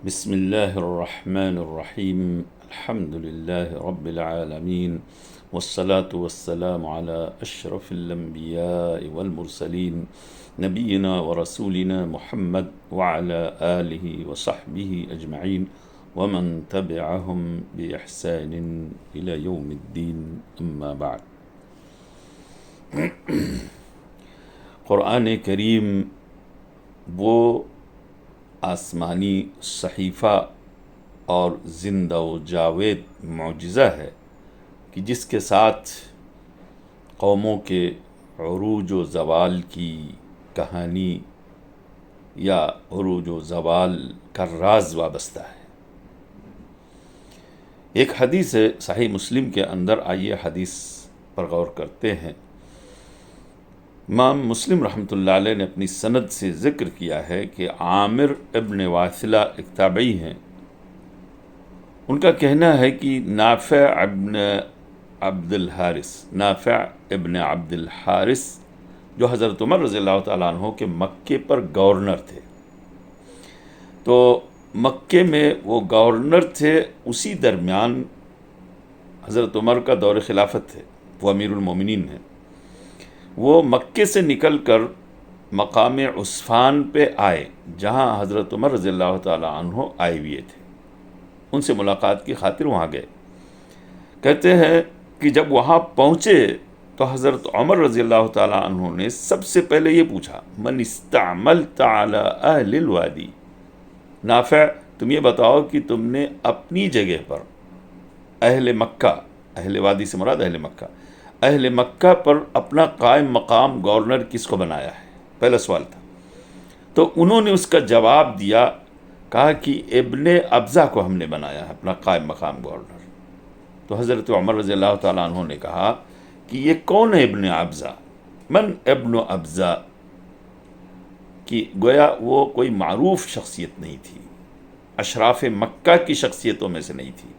بسم الله الرحمن الرحيم الحمد لله رب العالمين والصلاة والسلام على أشرف الأنبياء والمرسلين نبينا ورسولنا محمد وعلى آله وصحبه أجمعين ومن تبعهم بإحسان إلى يوم الدين أما بعد. قرآن کریم وہ آسمانی صحیفہ اور زندہ و جاوید معجزہ ہے کہ جس کے ساتھ قوموں کے عروج و زوال کی کہانی یا عروج و زوال کا راز وابستہ ہے. ایک حدیث ہے صحیح مسلم کے اندر، آئیے حدیث پر غور کرتے ہیں. امام مسلم رحمۃ اللہ علیہ نے اپنی سند سے ذکر کیا ہے کہ عامر ابن واثلہ ایک تابعی ہیں. ان کا کہنا ہے کہ نافع ابن عبد الحارث جو حضرت عمر رضی اللہ تعالیٰ عنہ کے مکے پر گورنر تھے، تو مکے میں وہ گورنر تھے، اسی درمیان حضرت عمر کا دور خلافت تھے، وہ امیر المومنین ہیں. وہ مکے سے نکل کر مقام عسفان پہ آئے جہاں حضرت عمر رضی اللہ تعالیٰ عنہ آئے ہوئے تھے. ان سے ملاقات کی خاطر وہاں گئے. کہتے ہیں کہ جب وہاں پہنچے تو حضرت عمر رضی اللہ تعالیٰ عنہ نے سب سے پہلے یہ پوچھا، من استعملت علی اہل الوادی، نافع تم یہ بتاؤ کہ تم نے اپنی جگہ پر اہل مکہ، اہل وادی سے مراد اہل مکہ پر اپنا قائم مقام گورنر کس کو بنایا ہے؟ پہلا سوال تھا. تو انہوں نے اس کا جواب دیا، کہا کہ ابن ابزہ کو ہم نے بنایا ہے اپنا قائم مقام گورنر. تو حضرت عمر رضی اللہ تعالیٰ عنہ نے کہا کہ یہ کون ہے ابن ابزہ؟ من ابن ابزہ؟ کہ گویا وہ کوئی معروف شخصیت نہیں تھی، اشراف مکہ کی شخصیتوں میں سے نہیں تھی،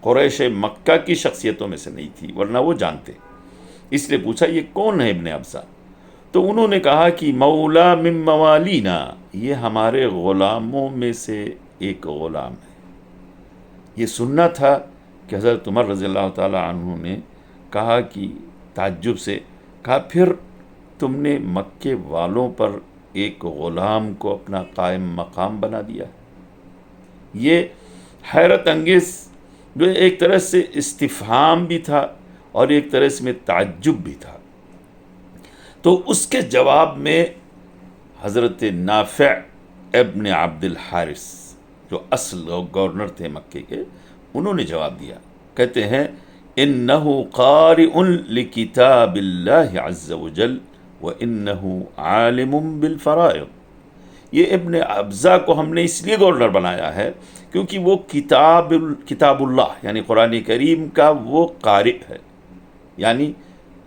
قریش مکہ کی شخصیتوں میں سے نہیں تھی، ورنہ وہ جانتے. اس لیے پوچھا یہ کون ہے ابن ابزہ؟ تو انہوں نے کہا کہ مولا من موالینا، یہ ہمارے غلاموں میں سے ایک غلام ہے. یہ سننا تھا کہ حضرت عمر رضی اللہ تعالیٰ عنہ نے کہا کہ تعجب سے کہا، پھر تم نے مکے والوں پر ایک غلام کو اپنا قائم مقام بنا دیا. یہ حیرت انگیز جو ایک طرح سے استفہام بھی تھا اور ایک طرح سے میں تعجب بھی تھا. تو اس کے جواب میں حضرت نافع ابن عبد الحارث جو اصل گورنر تھے مکے کے، انہوں نے جواب دیا. کہتے ہیں انہ قارئ لکتاب اللہ عز وجل وانہ عالم بالفرائض. یہ ابن ابزہ کو ہم نے اس لیے گورنر بنایا ہے کیونکہ وہ کتاب اللہ یعنی قرآن کریم کا وہ قارئ ہے، یعنی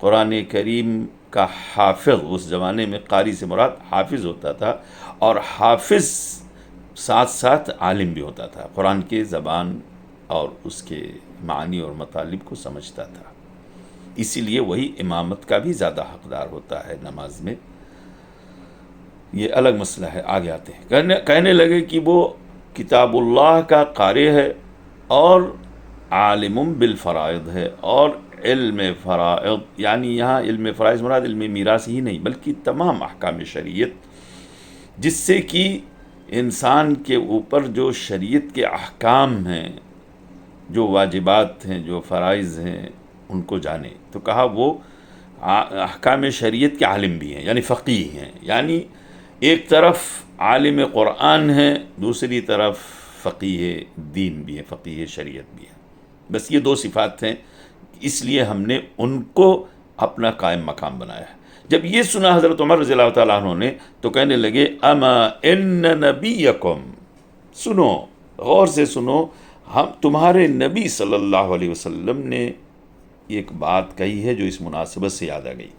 قرآن کریم کا حافظ. اس زمانے میں قاری سے مراد حافظ ہوتا تھا، اور حافظ ساتھ ساتھ عالم بھی ہوتا تھا، قرآن کے زبان اور اس کے معانی اور مطالب کو سمجھتا تھا. اسی لیے وہی امامت کا بھی زیادہ حقدار ہوتا ہے نماز میں. یہ الگ مسئلہ ہے، آگے آتے ہیں. کہنے لگے کہ وہ کتاب اللہ کا قاری ہے اور عالم بالفرائض ہے، اور علم فرائض یعنی یہاں علم فرائض مراد علم میراث ہی نہیں بلکہ تمام احکام شریعت، جس سے کہ انسان کے اوپر جو شریعت کے احکام ہیں، جو واجبات ہیں، جو فرائض ہیں، ان کو جانے. تو کہا وہ احکام شریعت کے عالم بھی ہیں، یعنی فقیہ ہیں. یعنی ایک طرف عالم قرآن ہیں، دوسری طرف فقیہ دین بھی ہیں، فقیہ شریعت بھی ہیں. بس یہ دو صفات ہیں، اس لیے ہم نے ان کو اپنا قائم مقام بنایا ہے. جب یہ سنا حضرت عمر رضی اللہ تعالیٰ عنہ نے تو کہنے لگے اما ان نبیکم، سنو، غور سے سنو، ہم تمہارے نبی صلی اللہ علیہ وسلم نے ایک بات کہی ہے جو اس مناسبت سے یاد آ گئی.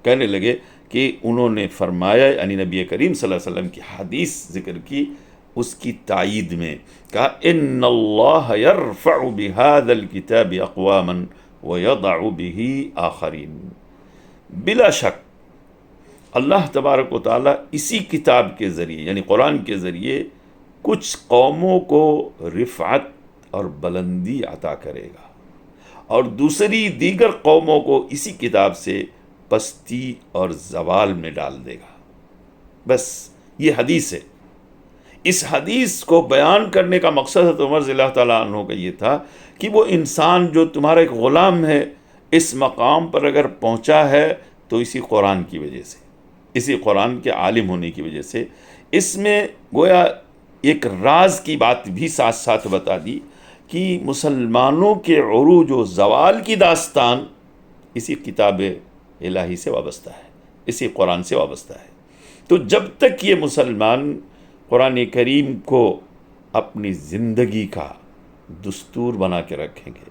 کہنے لگے کہ انہوں نے فرمایا، یعنی نبی کریم صلی اللہ علیہ وسلم کی حدیث ذکر کی، اس کی تائید میں کہا ان اللہ یرفع بہذا الکتاب اقواما ویضع بہ آخرین. بلا شک اللہ تبارک و تعالیٰ اسی کتاب کے ذریعے یعنی قرآن کے ذریعے کچھ قوموں کو رفعت اور بلندی عطا کرے گا اور دوسری دیگر قوموں کو اسی کتاب سے پستی اور زوال میں ڈال دے گا۔ بس یہ حدیث ہے۔ اس حدیث کو بیان کرنے کا مقصد حضرت عمر رضی اللہ تعالیٰ عنہ کا یہ تھا کہ وہ انسان جو تمہارا ایک غلام ہے، اس مقام پر اگر پہنچا ہے تو اسی قرآن کی وجہ سے، اسی قرآن کے عالم ہونے کی وجہ سے۔ اس میں گویا ایک راز کی بات بھی ساتھ ساتھ بتا دی کہ مسلمانوں کے عروج و زوال کی داستان اسی کتاب الہی سے وابستہ ہے، اسی قرآن سے وابستہ ہے۔ تو جب تک یہ مسلمان قرآن کریم کو اپنی زندگی کا دستور بنا کے رکھیں گے،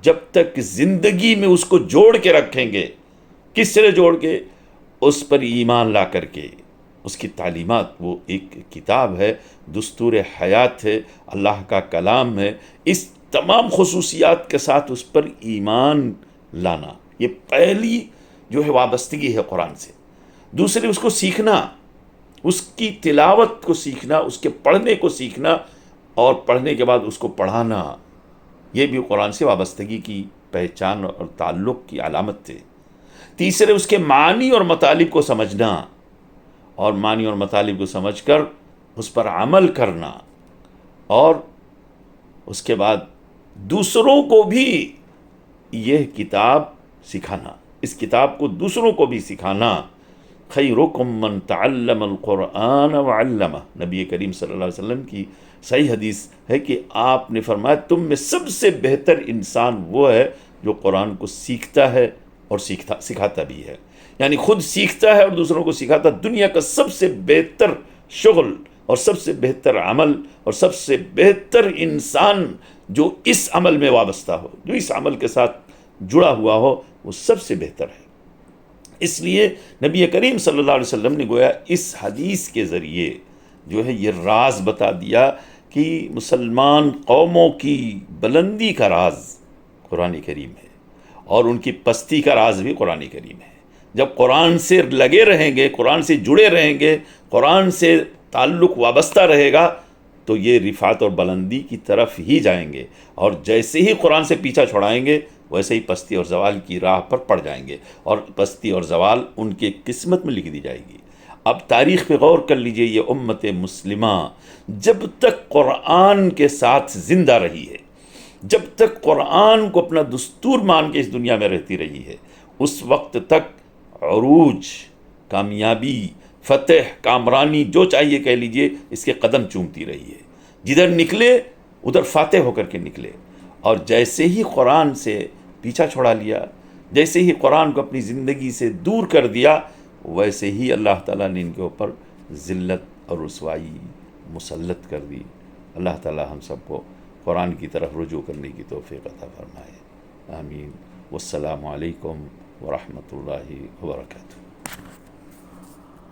جب تک زندگی میں اس کو جوڑ کے رکھیں گے، کس طرح جوڑ کے؟ اس پر ایمان لا کر کے، اس کی تعلیمات، وہ ایک کتاب ہے، دستور حیات ہے، اللہ کا کلام ہے، اس تمام خصوصیات کے ساتھ اس پر ایمان لانا، یہ پہلی جو ہے وابستگی ہے قرآن سے۔ دوسری، اس کو سیکھنا، اس کی تلاوت کو سیکھنا، اس کے پڑھنے کو سیکھنا، اور پڑھنے کے بعد اس کو پڑھانا، یہ بھی قرآن سے وابستگی کی پہچان اور تعلق کی علامت تھے۔ تیسرے، اس کے معنی اور مطالب کو سمجھنا، اور معنی اور مطالب کو سمجھ کر اس پر عمل کرنا، اور اس کے بعد دوسروں کو بھی یہ کتاب سکھانا، اس کتاب کو دوسروں کو بھی سکھانا۔ خیرکم من تعلم القرآن وعلمہ، نبی کریم صلی اللہ علیہ وسلم کی صحیح حدیث ہے کہ آپ نے فرمایا تم میں سب سے بہتر انسان وہ ہے جو قرآن کو سیکھتا ہے اور سکھاتا بھی ہے، یعنی خود سیکھتا ہے اور دوسروں کو سکھاتا۔ دنیا کا سب سے بہتر شغل اور سب سے بہتر عمل اور سب سے بہتر انسان جو اس عمل میں وابستہ ہو، جو اس عمل کے ساتھ جڑا ہوا ہو، وہ سب سے بہتر ہے۔ اس لیے نبی کریم صلی اللہ علیہ وسلم نے گویا اس حدیث کے ذریعے جو ہے یہ راز بتا دیا کہ مسلمان قوموں کی بلندی کا راز قرآن کریم ہے، اور ان کی پستی کا راز بھی قرآن کریم ہے۔ جب قرآن سے لگے رہیں گے، قرآن سے جڑے رہیں گے، قرآن سے تعلق وابستہ رہے گا، تو یہ رفعت اور بلندی کی طرف ہی جائیں گے، اور جیسے ہی قرآن سے پیچھا چھڑائیں گے ویسے ہی پستی اور زوال کی راہ پر پڑ جائیں گے، اور پستی اور زوال ان کے قسمت میں لکھ دی جائے گی۔ اب تاریخ پہ غور کر لیجئے، یہ امت مسلمہ جب تک قرآن کے ساتھ زندہ رہی ہے، جب تک قرآن کو اپنا دستور مان کے اس دنیا میں رہتی رہی ہے، اس وقت تک عروج، کامیابی، فتح، کامرانی، جو چاہیے کہہ لیجئے، اس کے قدم چومتی رہی ہے۔ جدھر نکلے ادھر فاتح ہو کر کے نکلے، اور جیسے ہی قرآن سے پیچھا چھوڑا لیا، جیسے ہی قرآن کو اپنی زندگی سے دور کر دیا، ویسے ہی اللہ تعالیٰ نے ان کے اوپر ذلت اور رسوائی مسلط کر دی۔ اللہ تعالیٰ ہم سب کو قرآن کی طرف رجوع کرنے کی توفیق عطا فرمائے، آمین۔ والسلام علیکم ورحمۃ اللہ وبرکاتہ۔